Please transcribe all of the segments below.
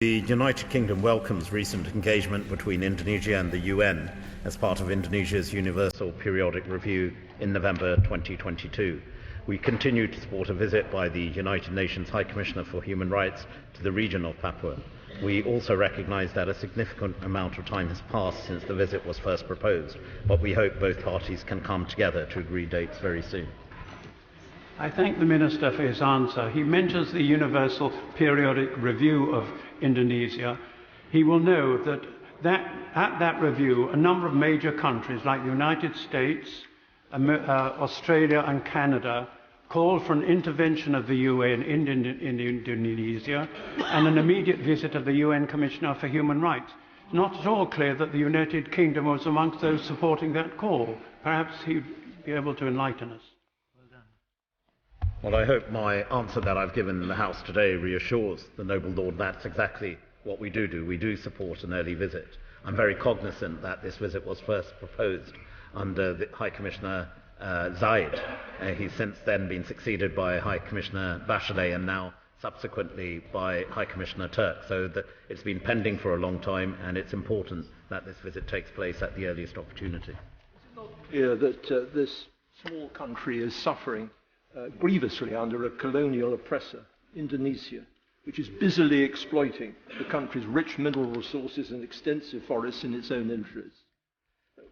The United Kingdom welcomes recent engagement between Indonesia and the UN as part of Indonesia's Universal Periodic Review in November 2022. We continue to support a visit by the United Nations High Commissioner for Human Rights to the region of Papua. We also recognise that a significant amount of time has passed since the visit was first proposed, but we hope both parties can come together to agree dates very soon. I thank the Minister for his answer. He mentions the Universal Periodic Review of Indonesia. He will know that at that review, a number of major countries like the United States, Australia and Canada called for an intervention of the UN in Indonesia and an immediate visit of the UN Commissioner for Human Rights. It's not at all clear that the United Kingdom was amongst those supporting that call. Perhaps he'd be able to enlighten us. Well, I hope my answer that I've given in the House today reassures the noble Lord that's exactly what we do. We do support an early visit. I'm very cognizant that this visit was first proposed under the High Commissioner Zayed. He's since then been succeeded by High Commissioner Bachelet and now subsequently by High Commissioner Turk. So it's been pending for a long time, and it's important that this visit takes place at the earliest opportunity. Is it not clear that this small country is suffering grievously under a colonial oppressor, Indonesia, which is busily exploiting the country's rich mineral resources and extensive forests in its own interests?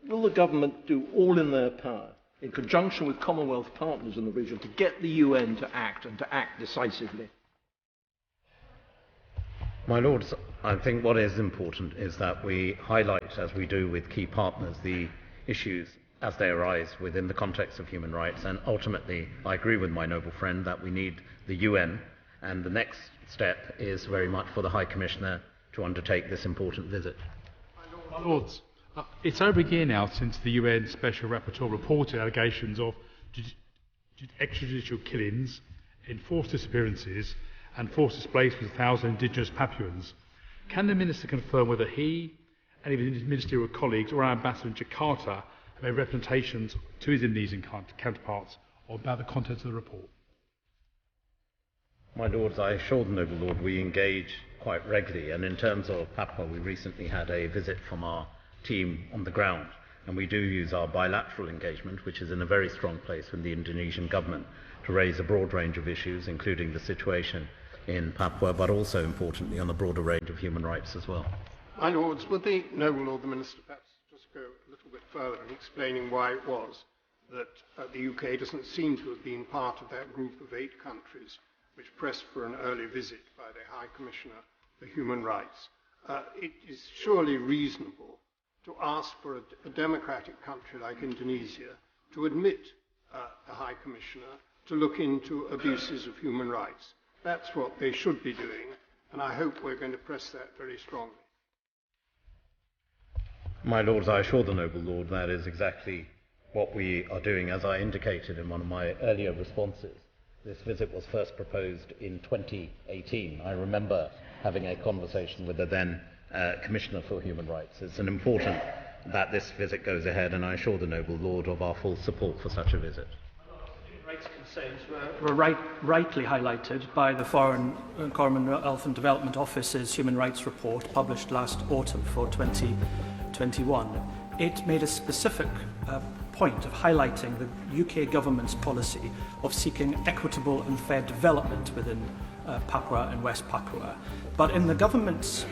Will the government do all in their power, in conjunction with Commonwealth partners in the region, to get the UN to act, and to act decisively? My Lords, I think what is important is that we highlight, as we do with key partners, the issues as they arise within the context of human rights. And ultimately, I agree with my noble friend that we need the UN, and the next step is very much for the High Commissioner to undertake this important visit. My Lords, it's over a year now since the UN Special Rapporteur reported allegations of extrajudicial killings, enforced disappearances and forced displacement of thousands of indigenous Papuans. Can the Minister confirm whether he and even his ministerial colleagues or our ambassador in Jakarta made representations to his Indonesian counterparts about the contents of the report? My Lords, I assure the noble Lord we engage quite regularly, and in terms of Papua, we recently had a visit from our team on the ground, and we do use our bilateral engagement, which is in a very strong place with the Indonesian government, to raise a broad range of issues, including the situation in Papua, but also importantly on a broader range of human rights as well. My Lords, would the noble Lord the Minister perhaps just go a little bit further in explaining why it was that the UK doesn't seem to have been part of that group of 8 countries which pressed for an early visit by the High Commissioner for Human Rights? It is surely reasonable to ask for a democratic country like Indonesia to admit the High Commissioner to look into abuses of human rights. That's what they should be doing, and I hope we're going to press that very strongly. My Lords, I assure the noble Lord that is exactly what we are doing. As I indicated in one of my earlier responses, this visit was first proposed in 2018. I remember having a conversation with the then Commissioner for Human Rights. It's important that this visit goes ahead, and I assure the noble Lord of our full support for such a visit. Human rights concerns were rightly highlighted by the Foreign Commonwealth and Development Office's Human Rights Report published last autumn for 2021. It made a specific point of highlighting the UK government's policy of seeking equitable and fair development within Papua and West Papua. But in the government's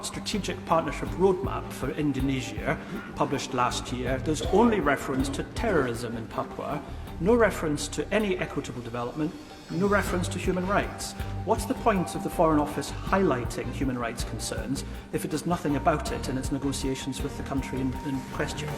strategic partnership roadmap for Indonesia, published last year, there's only reference to terrorism in Papua, no reference to any equitable development, no reference to human rights. What's the point of the Foreign Office highlighting human rights concerns if it does nothing about it in its negotiations with the country in question?